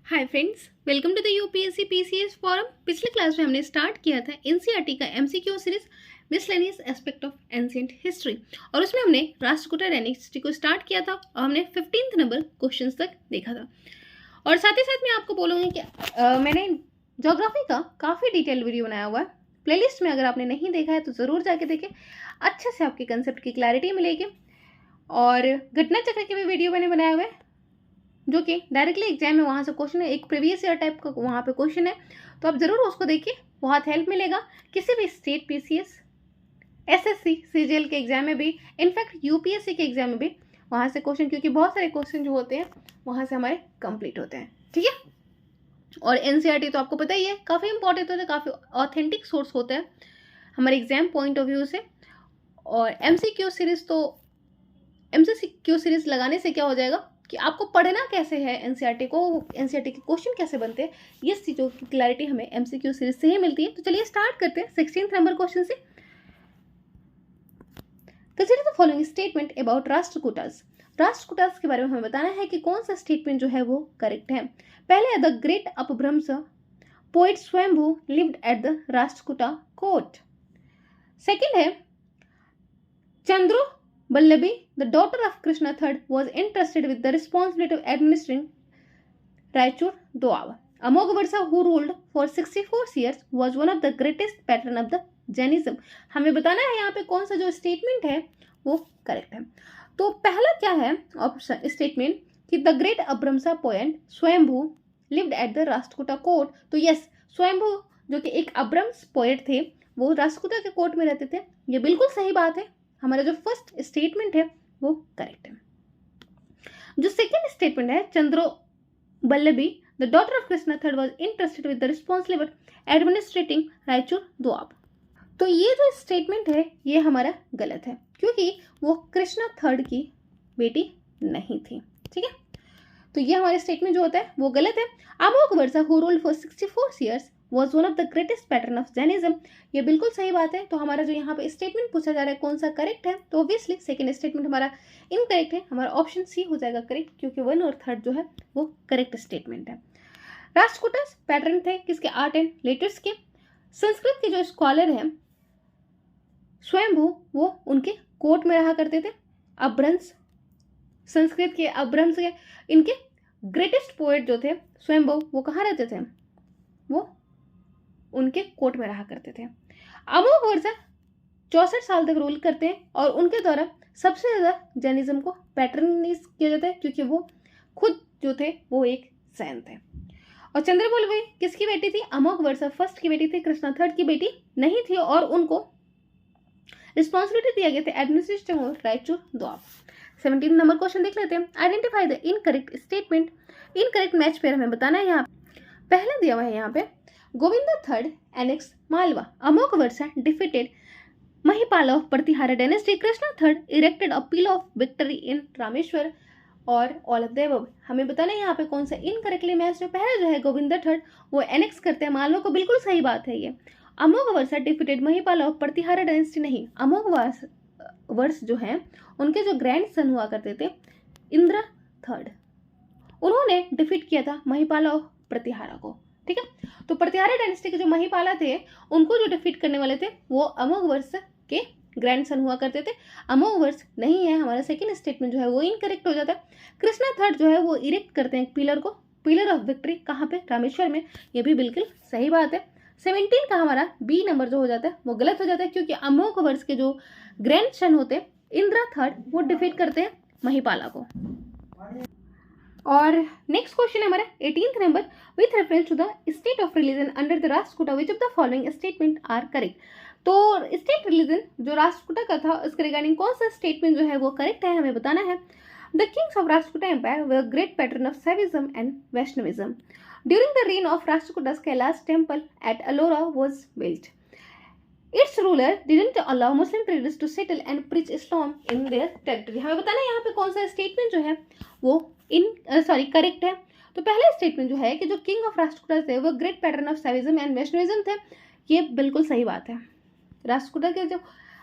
Hi friends, welcome to the UPSC PCS forum. पिछले class में हमने स्टार्ट किया था एनसीईआरटी का MCQ series miscellaneous aspect of ancient history और उसमें हमने राष्ट्रकूटा डायनेस्टी को स्टार्ट किया था और हमने 15th नंबर क्वेश्चंस तक देखा था। और साथ ही साथ मैं आपको बोलूँगी कि मैंने ज्योग्राफी का काफ़ी डिटेल वीडियो बनाया हुआ है प्लेलिस्ट में। अगर आपने नहीं देखा है तो ज़रूर जाके देखें, अच्छे से आपके कंसेप्ट की क्लैरिटी मिलेगी। और घटना चक्र के भी वीडियो मैंने बनाए हुए हैं जो कि डायरेक्टली एग्जाम में वहाँ से क्वेश्चन है, एक प्रीवियस ईयर टाइप का वहाँ पे क्वेश्चन है, तो आप ज़रूर उसको देखिए, बहुत हेल्प मिलेगा किसी भी स्टेट पीसीएस, एसएससी, सीजीएल के एग्जाम में भी, इनफैक्ट यूपीएससी के एग्जाम में भी वहाँ से क्वेश्चन, क्योंकि बहुत सारे क्वेश्चन जो होते हैं वहाँ से हमारे कंप्लीट होते हैं। ठीक है। और एनसीईआरटी तो आपको पता ही है काफ़ी इंपॉर्टेंट होता है, काफ़ी ऑथेंटिक सोर्स होता है हमारे एग्जाम पॉइंट ऑफ व्यू से। और एमसीक्यू सीरीज लगाने से क्या हो जाएगा कि आपको पढ़ना कैसे है एनसीईआरटी को, एनसीईआरटी के क्वेश्चन कैसे बनते हैं, ये चीज़ों की क्लैरिटी हमें एमसीक्यू सीरीज से ही मिलती है। तो चलिए स्टार्ट करते हैं 16th नंबर क्वेश्चन से। Consider the following statement about Rashtrakutas. Rashtrakutas के बारे में हमें बताना है कि कौन सा स्टेटमेंट जो है वो करेक्ट है। पहले है द ग्रेट अपभ्रंश पोएट स्वयंभू lived at the Rashtrakuta court. Second है Chandro Ballabi, the daughter of Krishna III, was entrusted with the responsibility of administering Raichur Doab. Amoghavarsa, who ruled for 64 years, was one of the greatest patron of the Jainism. हमें बताना है यहाँ पे कौन सा जो statement है वो करेक्ट है। तो पहला क्या है ऑप्शन स्टेटमेंट कि द ग्रेट अब्रमसा पोएट स्वयंभू lived at the Rashtrakuta court. तो यस, स्वयंभू जो कि एक अब्रम्स पोएट थे वो राष्ट्रकूटा के कोर्ट में रहते थे, ये बिल्कुल सही बात है। हमारा जो फर्स्ट स्टेटमेंट है वो करेक्ट है। जो सेकेंड स्टेटमेंट है Chandro Ballabhi the daughter of Krishna third was interested with the responsibility administrating Raichur Doab. तो ये जो स्टेटमेंट है ये हमारा गलत है क्योंकि वो कृष्णा थर्ड की बेटी नहीं थी। ठीक है, तो ये हमारे स्टेटमेंट जो होता है वो गलत है। Amoghavarsha who ruled for 64 years was one of the greatest patron of Jainism, ये बिल्कुल सही बात है। तो हमारा जो यहाँ पे स्टेटमेंट पूछा जा रहा है कौन सा करेक्ट है, तो ऑब्वियसली सेकंड स्टेटमेंट हमारा इनकरेक्ट है, हमारा ऑप्शन सी हो जाएगा करेक्ट, क्योंकि 1 और 3 जो है वो करेक्ट स्टेटमेंट है। राष्ट्रकूटास पैटर्न थे किसके? आर्ट एंड लिटरेचर के। संस्कृत के जो स्कॉलर हैं स्वयंभू वो उनके कोर्ट में रहा करते थे। अभ्रंश, संस्कृत के अभ्रंश के इनके ग्रेटेस्ट पोएट जो थे स्वयंभू वो कहाँ रहते थे? वो उनके कोर्ट में रहा करते थे। अमोघवर्षा 64 साल तक रूल करते हैं और उनके द्वारा सबसे ज्यादा जैनिज्म को पैट्रनाइज किया जाता है क्योंकि वो खुद जो थे वो एक सैन थे। और चंद्रबल्लभी किसकी बेटी थी? अमोघवर्षा फर्स्ट की बेटी थी, कृष्णा थर्ड की बेटी नहीं थी और उनको रिस्पॉन्सिबिलिटी दिया गया था administration of Raichur Doab. 17 number question देख लेते हैं। Identify the incorrect statement. Incorrect match pair हमें बताना है। यहाँ पहले दिया हुआ है यहाँ पे Govind III annexed Malwa. Amoghavarsa defeated Mahipala of Pratihara dynasty. Krishna III erected a pillar of victory in Rameshwar और all of the above। हमें बताना है यहाँ पे कौन सा इनकरेक्टली मैच है। पहले जो है गोविंद III वो एनेक्स करते हैं मालवा को, बिल्कुल सही बात है ये। Amoghavarsha defeated Mahipala of Pratihara dynasty नहीं, अमोघवर्ष जो है उनके जो ग्रैंड सन हुआ करते थे इंद्र III, उन्होंने डिफीट किया था महिपाला ऑफ प्रतिहारा को। ठीक है, तो प्रतिहारा डायनेस्टी के जो महिपाला थे उनको जो डिफीट करने वाले थे वो अमोघवर्ष के ग्रैंडसन हुआ करते थे। अमोघवर्ष नहीं है, हमारा सेकंड स्टेटमेंट जो है वो इनकरेक्ट हो जाता है। कृष्णा थर्ड जो है वो इरेक्ट करते हैं एक पिलर को, पिलर ऑफ विक्ट्री, कहाँ पे? रामेश्वर में, ये भी बिल्कुल सही बात है। 17 का हमारा बी नंबर जो हो जाता है वो गलत हो जाता है क्योंकि अमोघवर्ष के जो ग्रैंडसन होते हैं इंद्र थर्ड वो डिफीट करते हैं महिपाला को। और नेक्स्ट क्वेश्चन है हमारा 18th number. With reference to the state of religion under the Rashtrakuta which of the following statement are correct. तो स्टेट रिलीजन जो राष्ट्रकूटा का था उसके रिगार्डिंग कौन सा स्टेटमेंट जो है वो करेक्ट है हमें बताना है। The kings of Rashtrakuta empire were great patron of Saivism and Vaishnavism. During the reign of Rashtrakutas Kailash temple at Ellora was built. Its ruler didn't allow Muslim traders to settle and preach Islam in their territory। हमें बताना है यहाँ पे कौन सा statement जो है वो करेक्ट है। तो पहला स्टेटमेंट जो है कि जो किंग ऑफ राष्ट्रकूटा थे वो great patron of Saivism and Vaishnavism थे, ये बिल्कुल सही बात है। राष्ट्रकूटा के जो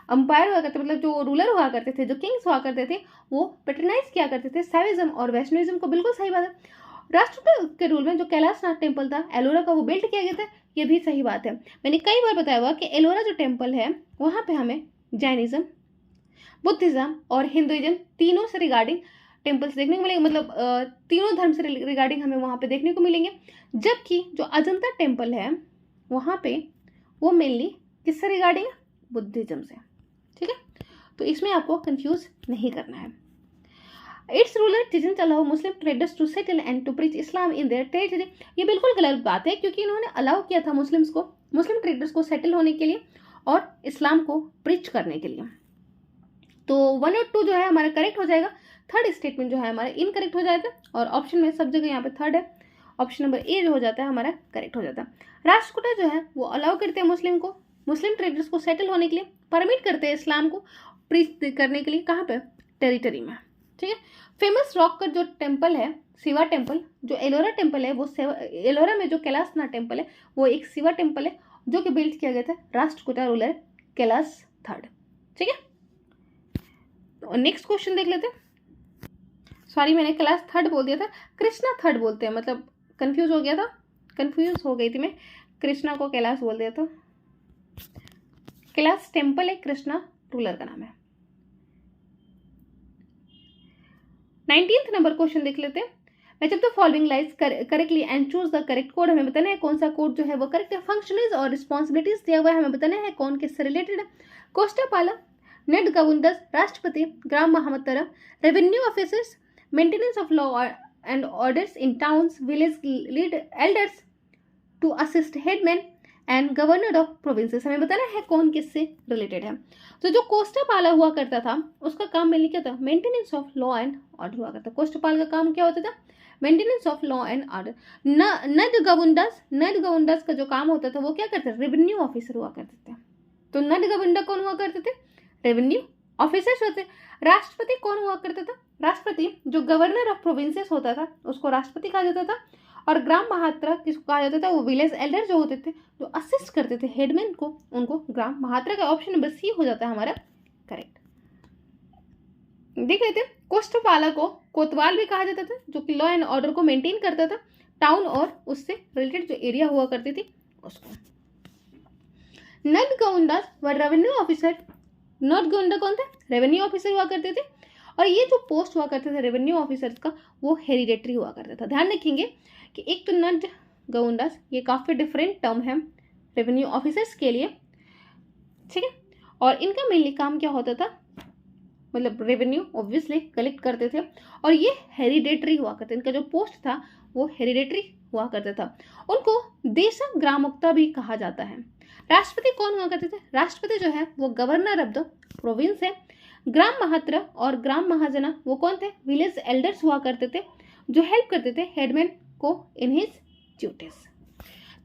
अंपायर हुआ करते, मतलब जो रूलर हुआ करते थे, जो किंग्स हुआ करते थे, वो पैटर्नाइज किया करते थे सैविज्म और वैष्णविज्म को, बिल्कुल सही बात है। राष्ट्रकूट के रूल में जो कैलाशनाथ टेम्पल था एलोरा का, वो बिल्ड किया गया था। ये भी सही बात है। मैंने कई बार बताया हुआ कि एलोरा जो टेम्पल है वहाँ पे हमें जैनिज्म, बुद्धिज्म और हिंदुइज्म तीनों से रिगार्डिंग टेम्पल्स देखने को मिलेंगे, मतलब तीनों धर्म से रिगार्डिंग हमें वहाँ पे देखने को मिलेंगे। जबकि जो अजंता टेम्पल है वहाँ पे वो मेनली किससे रिगार्डिंग है? बुद्धिज्म से। ठीक है, तो इसमें आपको कंफ्यूज नहीं करना है। It's ruler didn't allow Muslim traders to settle and to preach Islam in their territory. ये बिल्कुल गलत बात है, क्योंकि इन्होंने अलाउ किया था मुस्लिम ट्रेडर्स को सेटल होने के लिए और इस्लाम को प्रीच करने के लिए। तो 1 और 2 जो है हमारा करेक्ट हो जाएगा। थर्ड स्टेटमेंट जो है हमारा इनकरेक्ट हो जाएगा, और ऑप्शन में सब जगह यहाँ पे थर्ड है, ऑप्शन नंबर ए जो हो जाता है हमारा करेक्ट हो जाता है। राष्ट्रकूट जो है वो अलाउ करते हैं मुस्लिम ट्रेडर्स को सेटल होने के लिए, परमिट करते हैं इस्लाम को प्रीच करने के लिए, कहाँ पे? टेरिटरी में। ठीक है, फेमस रॉक का जो टेम्पल है शिवा टेम्पल, जो एलोरा टेम्पल है वो एलोरा में जो कैलाशनाथ टेम्पल है वो एक शिवा टेम्पल है जो कि बिल्ड किया गया था राष्ट्रकूटा रूलर कैलाश थर्ड। ठीक है, और नेक्स्ट क्वेश्चन देख लेते हैं। सॉरी, मैंने कैलाश थर्ड बोल दिया था, कृष्णा थर्ड बोलते हैं, मतलब कंफ्यूज हो गई थी मैं, कृष्णा को कैलाश बोल दिया था। कैलाश टेम्पल है, कृष्णा रूलर का नाम है। 19th नंबर क्वेश्चन देख लेते हैं। Match of the following lies correctly and choose the correct code. हमें बताना है कौन सा कोड जो है वो करेक्ट है। फंक्शनलिज और रिस्पॉन्सिबिलिटीज दिया हुआ है, हमें बताना है कौन किससे रिलेटेड है। कोष्टापाला, नेट governors, Rashtrapati, Grama Mahamattara, revenue officers, maintenance of law and orders in towns, village lead elders to assist headman and governor of provinces. हमें बताना है कौन किससे रिलेटेड है। तो जो कोष्टापाला हुआ करता था उसका काम मेनली क्या था? Maintenance of law and order हुआ करता। कोष्टापाल का काम क्या होता था? Maintenance of law and order. Nad Gavundas का जो काम होता था वो क्या करते थे? रेवेन्यू ऑफिसर हुआ करते थे। तो नड गवुंडा कौन हुआ करते थे? रेवेन्यू ऑफिसर्स होते। राष्ट्रपति कौन हुआ करता था? राष्ट्रपति जो गवर्नर ऑफ प्रोविंसेस होता था उसको राष्ट्रपति कहा जाता था। और ग्राम महात्रा किसको कहा जाता था? वो विलेज एल्डर जो होते थे जो असिस्ट करते थे हेडमैन को, उनको ग्राम महात्रा का ऑप्शन नंबर सी हो जाता है हमारा करेक्ट। देख लेते हैं, कोष्टपाला को कोतवाल भी कहा जाता था जो कि लॉ एंड ऑर्डर को मेंटेन करता था, टाउन और उससे रिलेटेड जो एरिया हुआ करती थी उसको। नड गवुंडास व रेवेन्यू ऑफिसर। नड गवुंडा कौन थे? रेवेन्यू ऑफिसर हुआ करते थे। और ये जो पोस्ट हुआ करते थे रेवेन्यू ऑफिसर्स का वो हेरिडेटरी हुआ करता था। ध्यान रखेंगे कि एक तो नड गवुंडास, ये काफ़ी डिफरेंट टर्म है रेवेन्यू ऑफिसर्स के लिए। ठीक है, और इनका मेनली काम क्या होता था? मतलब रेवेन्यू ऑब्वियसली कलेक्ट करते थे और ये हेरिडेटरी हुआ करते। इनका जो पोस्ट था वो हेरिडेटरी हुआ करता था। उनको देशक ग्रामोक्ता भी कहा जाता है। राष्ट्रपति कौन हुआ करते थे? राष्ट्रपति जो है वो गवर्नर ऑफ द प्रोविंस है। ग्राम महात्रा और ग्राम महाजना वो कौन थे? विलेज एल्डर्स हुआ करते थे जो हेल्प करते थे हेडमैन को in his duties.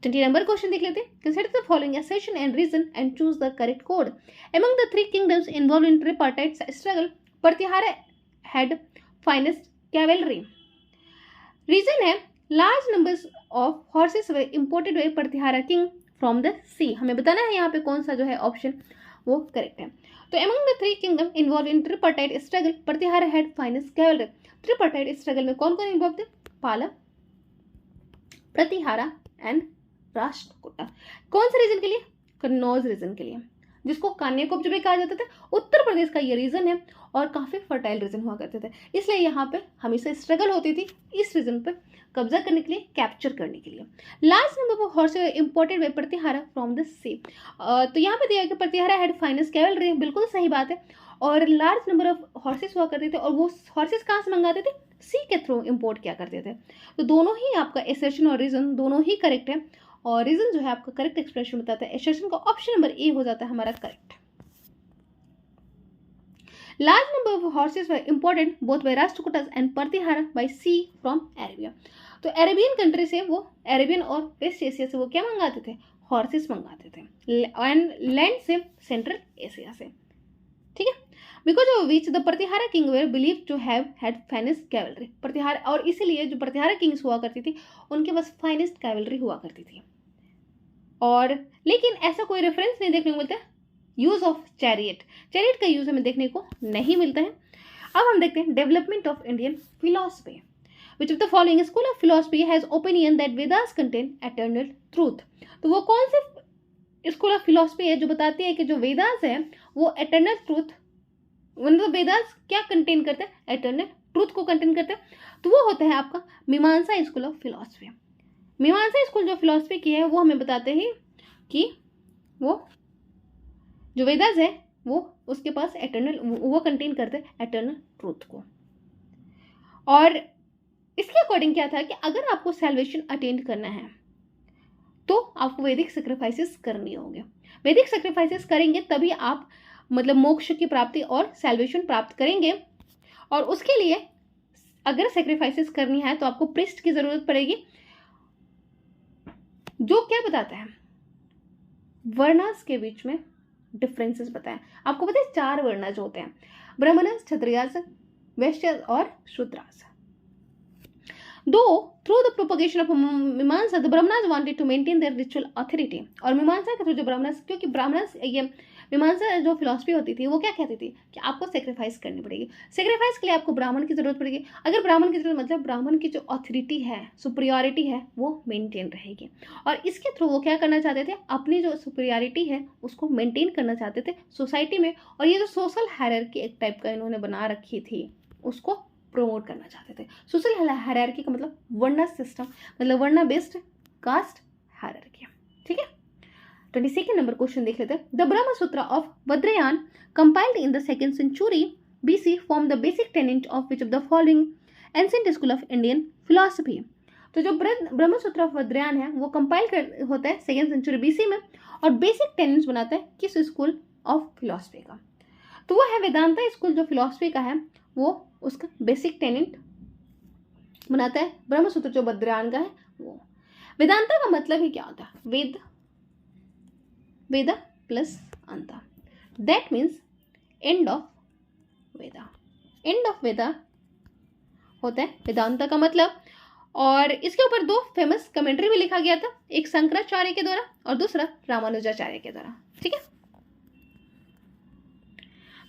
20 number question देख लेते हैं। Consider the following assertion and reason and choose the correct code. Among the three kingdoms involved in tripartite struggle, Pratyahara had finest cavalry. Reason है large numbers of horses were imported by Pratyahara king from the sea. हमें बताना है यहाँ पे कौन सा जो है ऑप्शन वो करेक्ट है। तो among the three kingdom involved in tripartite struggle, Pratyahara had finest cavalry. Tripartite struggle में कौन कौन इन्वॉल्व थे? पाला, प्रतिहारा एंड राष्ट्रकूटा। कौन से रीजन के लिए? कन्नौज रीजन के लिए, जिसको कान्याकुब्ज भी कहा जाता था। उत्तर प्रदेश का ये रीजन है और काफी फर्टाइल रीजन हुआ करते थे, इसलिए यहाँ पे हमेशा स्ट्रगल होती थी इस रीजन पे कब्जा करने के लिए, कैप्चर करने के लिए। Large number of horses imported by Pratihara from the sea. तो यहाँ पे दिया कि प्रतिहारा हैड फाइनेस्ट कैवलरी, बिल्कुल सही बात है। और लार्ज नंबर ऑफ हॉर्सेस हुआ करते थे और वो हॉर्सेस कहाँ से मंगाते थे? सी के थ्रू इंपोर्ट किया करते थे। तो दोनों ही आपका एसर्शन और रीजन दोनों ही करेक्ट है, और रीजन जो है आपका करेक्ट एक्सप्रेशन बताता है। एसर्शन का ऑप्शन नंबर ए हो जाता है हमारा correct. Large number of horses were imported both by Rashtrakutas and Pratihara by sea from Arabia. तो अरेबियन कंट्री से वो, अरेबियन और वेस्ट एशिया से वो क्या मंगाते थे? हॉर्सेस मंगाते थे, एंड लैंड से सेंट्रल एशिया से। ठीक है, because of which the Pratihara king were believe to have had finest cavalry. Pratihara, और इसीलिए जो प्रतिहारा किंग्स हुआ करती थी उनके पास फाइनेस्ट कैवलरी हुआ करती थी। और लेकिन ऐसा कोई रेफरेंस नहीं देखने को मिलता है यूज ऑफ चैरियट। चैरियट का यूज हमें देखने को नहीं मिलता है। अब हम देखते हैं development of Indian philosophy. Which of the following school of philosophy has opinion that Vedas contain eternal truth. तो वो कौन से स्कूल ऑफ फिलोसफी है जो बताती है कि जो वेदास है वो एटर्नल ट्रूथ, मतलब वेदास क्या कंटेन करते हैं, एटर्नल ट्रूथ को कंटेन करते हैं। तो वो होता है आपका मीमांसा स्कूल ऑफ फिलोसफी। मीमांसा स्कूल जो फिलोसफी की है वो हमें बताते हैं कि वो जो वेदास है वो उसके पास एटर्नल, वो कंटेन करते हैं एटर्नल ट्रूथ को। और इसके अकॉर्डिंग क्या था कि अगर आपको सैल्वेशन अटेंड करना है तो आपको वैदिक सेक्रीफाइसेस करनी होंगे। वैदिक सेक्रीफाइसेस करेंगे तभी आप मतलब मोक्ष की प्राप्ति और सैल्वेशन प्राप्त करेंगे। और उसके लिए अगर सेक्रीफाइसेस करनी है तो आपको प्रीस्ट की जरूरत पड़ेगी, जो क्या बताता है वर्णास के बीच में डिफरेंसेस बताएं। आपको पता है 4 वर्ण जो होते हैं, ब्राह्मणस, क्षत्रियास, वैश्य और Shudras. Though through the propagation of Mimamsa the Brahmanas wanted to maintain their ritual authority. और मीमांसा के थ्रू जो ब्राह्मणास, क्योंकि ब्राह्मणास ये मीमांसा जो फिलॉसफी होती थी वो क्या कहती थी कि आपको सेक्रीफाइस करनी पड़ेगी, सेक्रीफाइस के लिए आपको ब्राह्मण की जरूरत पड़ेगी। अगर ब्राह्मण की जरूरत मतलब ब्राह्मण की जो अथॉरिटी है, सुपीरियरिटी है, वो मेंटेन रहेगी। और इसके थ्रू वो क्या करना चाहते थे, अपनी जो सुपीरियरिटी है उसको मेंटेन करना चाहते थे सोसाइटी में। और ये जो सोशल हायरार्की एक टाइप का इन्होंने बना रखी थी उसको प्रमोट करना चाहते थे। सोशल हायरार्की का मतलब वर्ण सिस्टम, मतलब वर्ण बेस्ड कास्ट हायरार्की। ठीक है, 22nd नंबर क्वेश्चन देख लेते हैं। The Brahma Sutra of Vajrayana compiled in the 2nd century BC form the basic tenet of which of the following ancient school of Indian philosophy. तो जो ब्रह्म सूत्र ऑफ वज्रयान है वो कंपाइल होता है 2nd century BC में और बेसिक टेनेंट्स बनाता है किस स्कूल ऑफ फिलोसफी का, तो वो है वेदांता स्कूल जो फिलोसफी का है, वो उसका बेसिक टेनेंट बनाता है ब्रह्म सूत्र जो वज्रयान का है वो। वेदांता का मतलब ही क्या होता है, Ved, Veda plus anta, that means end of Veda. End of Veda होता है वेदांता का मतलब। और इसके ऊपर 2 फेमस कमेंट्री भी लिखा गया था, एक शंकराचार्य के द्वारा और दूसरा रामानुजाचार्य के द्वारा। ठीक है,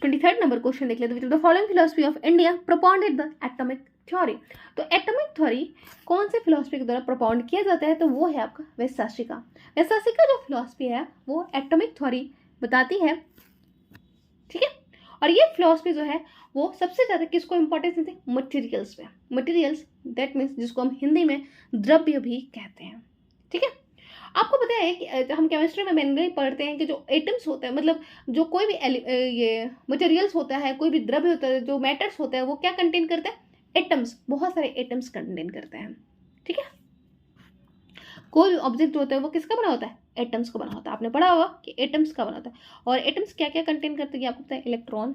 23rd नंबर क्वेश्चन देख लेते हैं। The following philosophy of India propounded the atomic theory. तो एटॉमिक थ्योरी कौन से फिलोसफी के द्वारा प्रोपाउंड किया जाता है, तो वो है आपका वैशेषिका। वैशेषिका जो फिलोसफी है वो एटॉमिक थ्योरी बताती है। ठीक है, और ये फिलोसफी जो है वो सबसे ज्यादा किसको इंपॉर्टेंस देते हैं, मटेरियल्स पे। मटेरियल्स दैट मीन्स जिसको हम हिंदी में द्रव्य भी कहते हैं। ठीक है, आपको पता है कि हम केमिस्ट्री में मेनली पढ़ते हैं कि जो एटम्स होते हैं, मतलब जो कोई भी ये मटेरियल्स होता है, कोई भी द्रव्य होता है, जो मैटर्स होता है वो क्या कंटेन करते हैं, एटम्स, बहुत सारे एटम्स कंटेन करते हैं। ठीक है, कोई भी ऑब्जेक्ट होता है वो किसका बना होता है, एटम्स का बना होता है। आपने पढ़ा होगा कि एटम्स का बना होता है। और एटम्स क्या क्या कंटेन करते हैं आपको पता है, इलेक्ट्रॉन,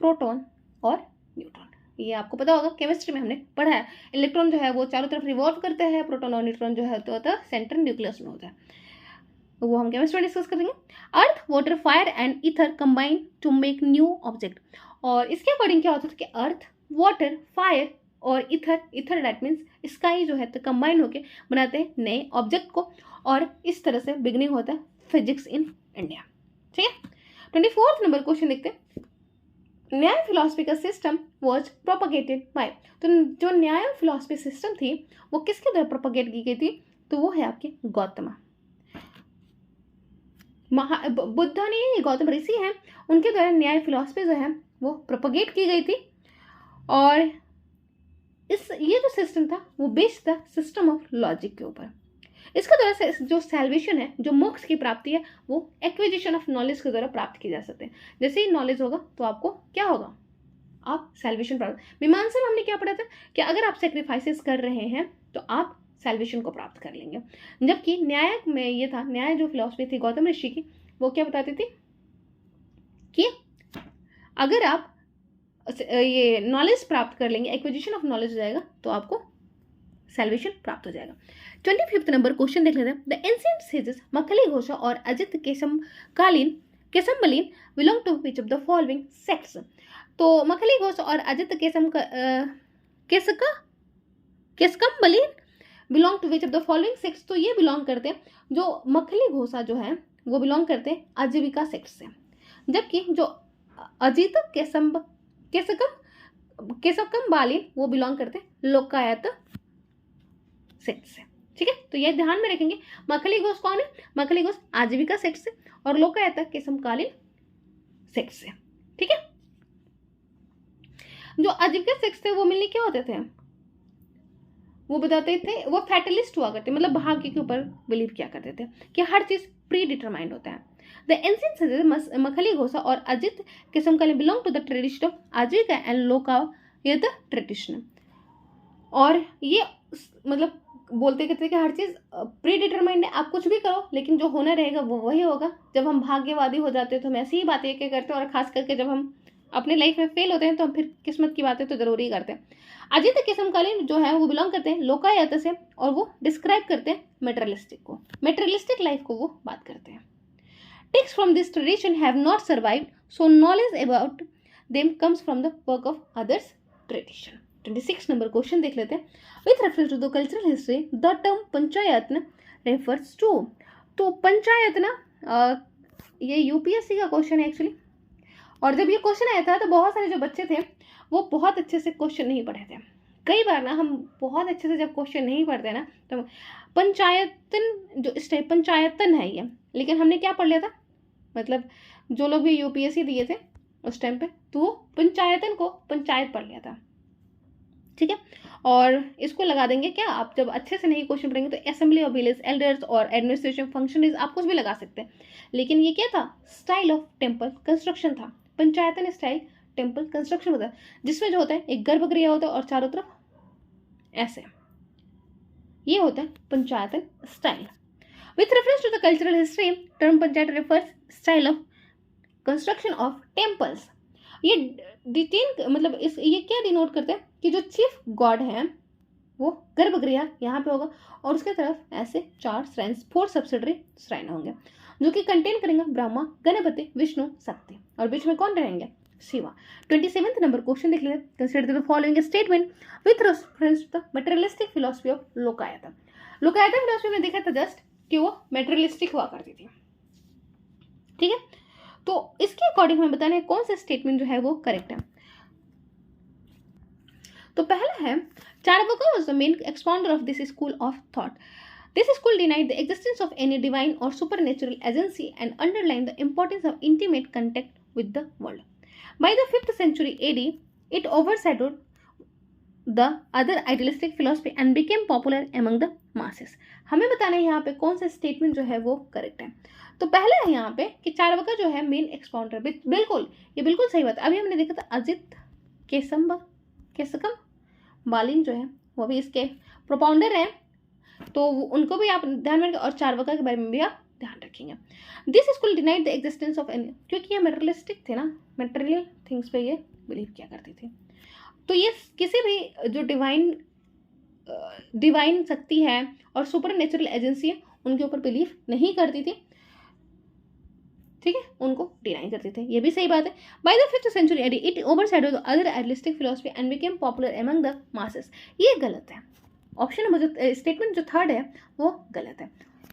प्रोटॉन और न्यूट्रॉन। ये आपको पता होगा, केमिस्ट्री में हमने पढ़ा है। इलेक्ट्रॉन जो है वो चारों तरफ रिवॉल्व करते हैं, प्रोटॉन और न्यूट्रॉन जो है तो होता है सेंट्रल न्यूक्लियस में होता है, वो हम केमिस्ट्री में डिस्कस करेंगे। Earth, water, fire and ether combine to make new object. और इसके अकॉर्डिंग क्या होता है कि अर्थ, वाटर, फायर और ether, ether that means sky जो है तो कंबाइन होकर बनाते हैं नए ऑब्जेक्ट को। और इस तरह से बिगनिंग होता है फिजिक्स इन इंडिया। ठीक है, 24th नंबर क्वेश्चन देखते हैं। न्याय फिलोसफी का सिस्टम वॉज प्रोपगेटेड बाय। तो जो न्याय फिलोसफी सिस्टम थी वो किसके द्वारा प्रोपगेट की गई थी, तो वो है आपके गौतम बुद्ध ने, गौतम ऋषि हैं, उनके द्वारा न्याय फिलोसफी जो है वो प्रोपगेट की गई थी। और ये जो सिस्टम था वो बेस्ड था सिस्टम ऑफ लॉजिक के ऊपर। इसके द्वारा जो सैल्वेशन है, जो मोक्ष की प्राप्ति है, वो एक्विजिशन ऑफ नॉलेज के द्वारा प्राप्त की जा सकते हैं। जैसे ही नॉलेज होगा तो आपको क्या होगा, आप सैल्वेशन प्राप्त। मीमांसा में हमने क्या पढ़ा था कि अगर आप सेक्रीफाइसेस कर रहे हैं तो आप सैल्वेशन को प्राप्त कर लेंगे। जबकि न्याय में ये था, न्याय जो फिलॉसफी थी गौतम ऋषि की, वो क्या बताती थी कि अगर आप ये नॉलेज प्राप्त कर लेंगे, एक्विजिशन ऑफ नॉलेज हो जाएगा तो आपको सैल्वेशन प्राप्त हो जाएगा। 25th नंबर क्वेश्चन देख लेते हैं। The ancient sages Makhali Ghosh और Ajit Keshambalin belong to which of the following sects. तो मखली घोष और Ajit Keshkambalin belong to which of the following sects. तो ये बिलोंग करते हैं, जो मखली घोषा जो है वो बिलोंग करते हैं आजीविका सेक्ट से। जबकि जो अजित केशकम केशवकम बालिन वो बिलोंग करते हैं लोकायत सेक्ट से। ठीक है, तो ये ध्यान में रखेंगे। मखली घोष कौन है? मखली घोष आजीविका सेक्ट से और लोकायत केशवकालीन सेक्ट से। ठीक है, जो आजीविका सेक्ट थे वो मिलने क्या होते थे, वो बताते थे, वो फैटलिस्ट हुआ करते, मतलब भाग्य के ऊपर बिलीव किया करते थे कि हर चीज प्री डिटरमाइंड होता है। The ancient sages Makhali Ghosha और Ajit Keshakambalin belong to the tradition of Ajivika and Lokayata tradition. और ये मतलब बोलते कहते कि हर चीज प्री डिटरमाइंड है, आप कुछ भी करो लेकिन जो होना रहेगा वो वही होगा। जब हम भाग्यवादी हो जाते हैं तो हम ऐसी ही बातें क्या करते हैं, और खास करके जब हम अपने लाइफ में फेल होते हैं तो हम फिर किस्मत की बातें तो जरूर ही करते हैं। अजित केशवकालीन जो है वो बिलोंग करते हैं लोकायत से और वो डिस्क्राइब करते हैं मेटेरियलिस्टिक को, मेटेरियलिस्टिक लाइफ को वो बात करते हैं। Text from this tradition have not survived, so knowledge about them comes from the work of others tradition. 26 number question देख लेते हैं। With reference to the cultural history the term panchayatan refers to. तो पंचायत ना ये यूपीएससी का question है actually, और जब ये क्वेश्चन आया था तो बहुत सारे जो बच्चे थे वो बहुत अच्छे से क्वेश्चन नहीं पढ़े थे। कई बार ना हम बहुत अच्छे से जब क्वेश्चन नहीं पढ़ते ना तो पंचायतन जो इस टाइप पंचायतन है ये, लेकिन हमने क्या पढ़ लिया था, मतलब जो लोग भी यूपीएससी दिए थे उस टाइम पे तो वो पंचायतन को पंचायत पढ़ लिया था। ठीक है, और इसको लगा देंगे क्या, आप जब अच्छे से नहीं क्वेश्चन पढ़ेंगे तो असेंबली ऑफ विलेज एल्डर्स और एडमिनिस्ट्रेशन फंक्शनरीज आप कुछ भी लगा सकते हैं, लेकिन ये क्या था, स्टाइल ऑफ टेम्पल कंस्ट्रक्शन था। पंचायतन स्टाइल टेम्पल कंस्ट्रक्शन होता है जिसमें जो होता है एक गर्भगृह होता है और चारों तरफ ऐसे, ये होता है panchayatan style. With reference to the cultural history term panchayat refers style of construction of temples. ये डिटेन मतलब इस ये क्या डिनोट करते हैं कि जो चीफ गॉड है वो गर्भगृह यहाँ पे होगा और उसके तरफ ऐसे 4 श्राइन्स 4 सब्सिडरी श्राइन होंगे जो कि कंटेन करेंगे ब्रह्मा, गणपति, विष्णु, शक्ति, और बीच में कौन रहेंगे, शिवा। 27th नंबर क्वेश्चन देख लेते हैं। Consider the following statement with reference to the materialistic philosophy of Lokayata. Lokayata philosophy में देखा था जस्ट कि वो मटेरियलिस्टिक हुआ करती थी। ठीक है, तो इसके अकॉर्डिंग हमें बताना है कौन सा स्टेटमेंट जो है वो करेक्ट है। तो पहला है Charvaka was the main expounder of this school of thought. This school denied the existence of any divine or supernatural agency and underline the importance of intimate contact with the world. By the 5th century AD, it overshadowed the other idealistic philosophy and became popular among the masses। हमें बताना है यहाँ पे कौन सा statement जो है वो करेक्ट है। तो पहले है यहाँ पे कि चार्वाका जो है मेन एक्सपाउंडर, बिल्कुल ये बिल्कुल सही बात है। अभी हमने देखा था अजित केशवकम बालिन जो है वो भी इसके प्रोपाउंडर हैं, तो उनको भी आप ध्यान में रखें और चार्वाका के बारे में भी आप ध्यान रखेंगे। This school denied the existence of any, क्योंकि ये मटेरियलिस्टिक थे ना, मटेरियल थिंग्स पे ये बिलीव किया करती थी, तो ये किसी भी जो डिवाइन शक्ति है और सुपर नेचुरल एजेंसी है उनके ऊपर बिलीव नहीं करती थी। ठीक है, उनको डिनाई करते थे, ये भी सही बात है। Bye the 5th century AD, it overshadowed the other idealistic philosophy and became popular among the masses। ये गलत है, ऑप्शन नंबर जो स्टेटमेंट जो थर्ड है वो गलत है,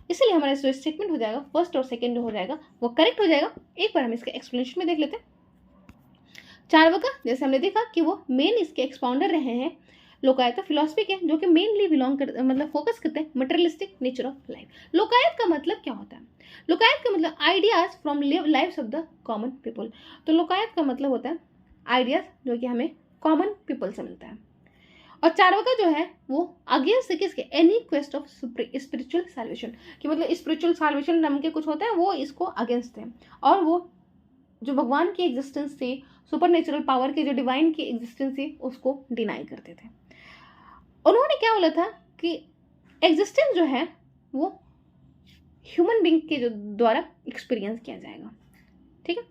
इसलिए हमारा जो स्टेटमेंट हो जाएगा फर्स्ट और सेकंड जो हो जाएगा वो करेक्ट हो जाएगा। एक बार हम इसके एक्सप्लेनेशन में देख लेते हैं। चार्वाका जैसे हमने देखा कि वो मेन इसके एक्सपाउंडर रहे हैं लोकायत फिलॉसफी के, जो कि मेनली बिलोंग कर मतलब फोकस करते हैं मटेरियलिस्टिक नेचर ऑफ लाइफ। लोकायत का मतलब क्या होता है, लोकायत का मतलब ideas from lives of the common people. तो लोकायत का मतलब होता है आइडियाज जो कि हमें कॉमन पीपल से मिलता है। और चार्वाका जो है वो अगेंस्ट किसके, any quest of spiritual solution, कि मतलब स्पिरिचुअल सॉल्यूशन नाम के कुछ होता है वो इसको अगेंस्ट है, और वो जो भगवान की एग्जिस्टेंस थी, सुपर नेचुरल पावर की जो डिवाइन की एग्जिस्टेंस थी उसको डिनाई करते थे। उन्होंने क्या बोला था कि एग्जिस्टेंस जो है वो ह्यूमन बीइंग के जो द्वारा एक्सपीरियंस किया जाएगा। ठीक है,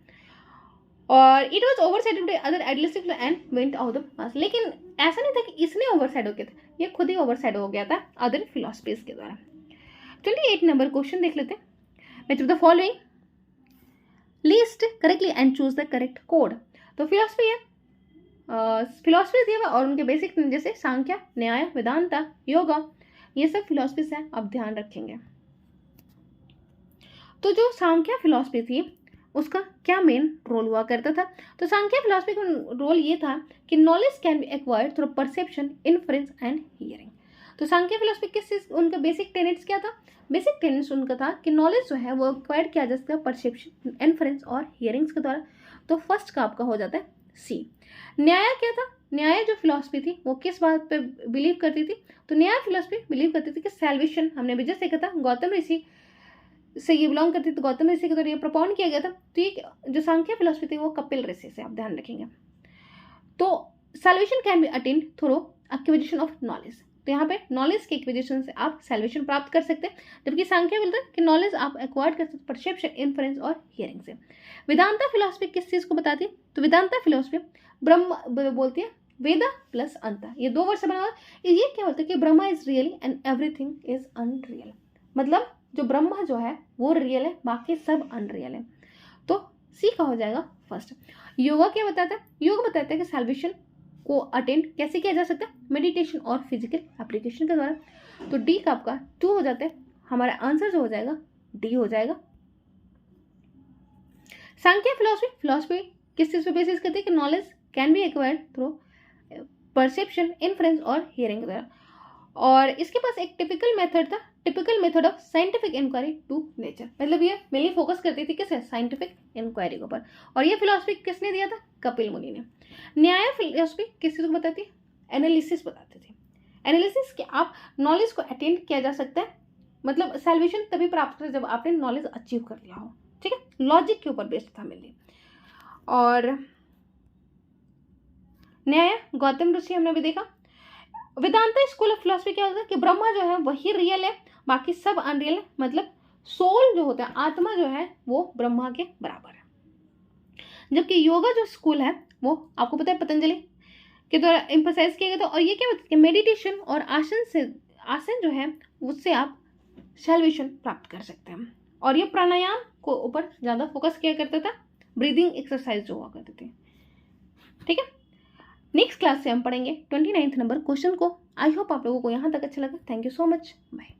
और it was overshadowed by other idealistic and went out of mass. लेकिन ऐसा नहीं था कि इसने ओवरशैडो किया था, ये खुद ही ओवरशैडो हो गया था अदर फिलॉसफीज के द्वारा। 28 नंबर क्वेश्चन देख लेते हैं। Match of the following list correctly and choose the correct code. तो फिलॉसफी है, फिलॉसफीज ये और उनके बेसिक जैसे सांख्य, न्याय, वेदांता, योगा, ये सब फिलॉसफीज हैं, आप ध्यान रखेंगे। तो जो सांख्य फिलॉसफी थी उसका क्या मेन रोल हुआ करता था? तो सांख्य फिलॉसफी का रोल ये था कि knowledge can be acquired through perception, inference and hearing. तो सांख्य फिलॉसफी किस चीज, उनका बेसिक टेनेट्स क्या था? बेसिक टेनेट्स उनका था कि नॉलेज जो है वो एक्वायर्ड किया जा सकता है परसेप्शन, इन्फ्रेंस और हियरिंग्स के द्वारा। तो फर्स्ट का आपका हो जाता है सी। न्याय क्या था? न्याय जो फिलॉसफी थी वो किस बात पे बिलीव करती थी? तो न्याय फिलॉसफी बिलीव करती थी कि सैल्वेशन, हमने भी जैसे देखा था गौतम ऋषि से ये बिलोंग करती थी, तो गौतम ऋषि के द्वारा ये प्रपोन किया गया था। तो ये जो सांख्य फिलॉसफी थी वो कपिल ऋषि से, आप ध्यान रखेंगे। तो salvation can be attend through acquisition of knowledge. तो यहाँ पे नॉलेज के एक्विजिशन से आप सैल्वेशन प्राप्त कर सकते हैं, जबकि सांख्य बोलता है कि नॉलेज आप एक्वायर्ड कर सकते हैं परसेप्शन, इन्फ्रेंस और हियरिंग से। वेदांता फिलॉसफी किस चीज को बताती है? तो वेदांता फिलॉसफी ब्रह्म बोलती है वेदा प्लस अंत, ये दो वर्ड से बना हुआ है। ये क्या बोलते हैं कि Brahma is real and everything is unreal. मतलब जो ब्रह्मा जो है वो रियल है, बाकी सब अनरियल है। तो सी का हो जाएगा फर्स्ट। योगा क्या बताता है? योग बताता है कि सैल्वेशन को अटेंड कैसे किया जा सकता है? मेडिटेशन और फिजिकल एप्लीकेशन के द्वारा। तो डी का आपका 2 हो जाता है, हमारा आंसर जो हो जाएगा डी हो जाएगा। सांख्य फिलॉसफी किस चीज पे बेसिस करती है कि knowledge can be acquired through perception, inference और हियरिंग के द्वारा। और इसके पास एक टिपिकल मेथड था, typical method of scientific inquiry to nature. मतलब ये मेनली फोकस करती थी किसे? साइंटिफिक इंक्वायरी के ऊपर। और ये फिलॉसफी किसने दिया था? कपिल मुनि ने। न्याय फिलॉसफी किस चीज को बताती है? एनालिसिस बताती थी। एनालिसिस कि आप नॉलेज को अटेंड किया जा सकता है, मतलब सैल्वेशन तभी प्राप्त कर जब आपने नॉलेज अचीव कर लिया हो। ठीक है, लॉजिक के ऊपर बेस्ड था मेनली। और न्याय गौतम ऋषि हमने भी देखा। वेदांता स्कूल ऑफ फिलॉसफी क्या होता है कि ब्रह्मा जो है वही रियल है, बाकी सब अनरियल है। मतलब सोल जो होता है, आत्मा जो है वो ब्रह्मा के बराबर है। जबकि योगा जो स्कूल है वो आपको पता है पतंजलि के द्वारा एम्फसाइज किया गया था। और ये क्या बताते हैं? मेडिटेशन और आसन जो है उससे आप सैल्वेशन प्राप्त कर सकते हैं। और ये प्राणायाम को ऊपर ज्यादा फोकस किया करता था, ब्रीदिंग एक्सरसाइज जो हुआ करते थे। ठीक है, नेक्स्ट क्लास से हम पढ़ेंगे 29 नंबर क्वेश्चन को। आई होप आप लोगों को यहाँ तक अच्छा लगा। Thank you so much, bye.